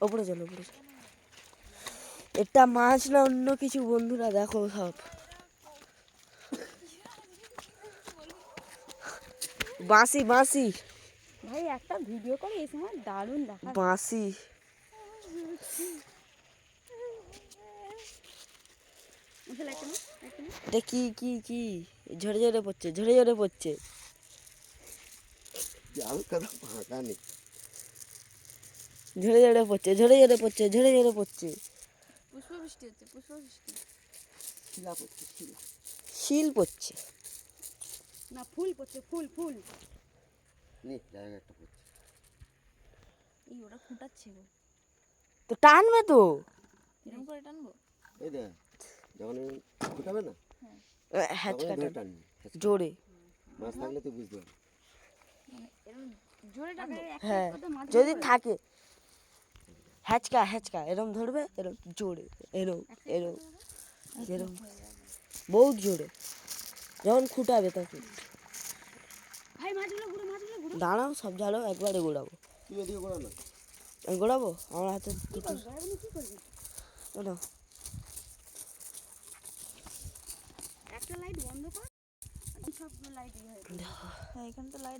ওপরে চলো ওপরে চলো। এটা মাছ না অন্য কিছু বন্ধুরা, দেখো সব বাঁশি বাঁশি ভাই একটা ভিডিও করে এই সময় দারুণ দেখা বাঁশি। এটা কি কি কি ঝরে ঝরে পড়ছে, ঝরে ঝরে পড়ছে। ঝরে ঝরে পড়ছে, ঝরে ঝরে পড়ছে, ঝরে ঝরে পড়ছে। পুষ্প বৃষ্টি হচ্ছে, পুষ্প বৃষ্টি। শিলা পড়ছে, শিলা। শিল পড়ছে না, ফুল পড়ছে, ফুল ফুল। নে জায়গা একটা পড়ছে। এই ওটা ফুটাচ্ছে গো। তো টানবে তো। এরকম করে টানবো? এই দেখ, যখন ফুটাবে না হ্যাচকা ধরে টানবি জোরে। মাছ থাকলে তুই বুঝতে পারবি। এরকম জোরে টানবো? হ্যাঁ যদি থাকে হ্যাচকা হ্যাচকা এরম ধরবে, এরম জোরে, এরম এরম এরম বহুত জোরে যখন খুঁটাবে তখন। ভাই মাছগুলো ঘুরো, মাছগুলো ঘুরো। দাঁড়াও সব জালো একবারে গোড়াবো। তুই এদিকে করা না। আমি গোড়াবো আমার হাতে কি করবো এখন, কি করবি? ওটা একটা লাইট বন্ধ কর, সব লাইট ইয়ে হয়ে যাবে। হ্যাঁ, এখানে তো লাইট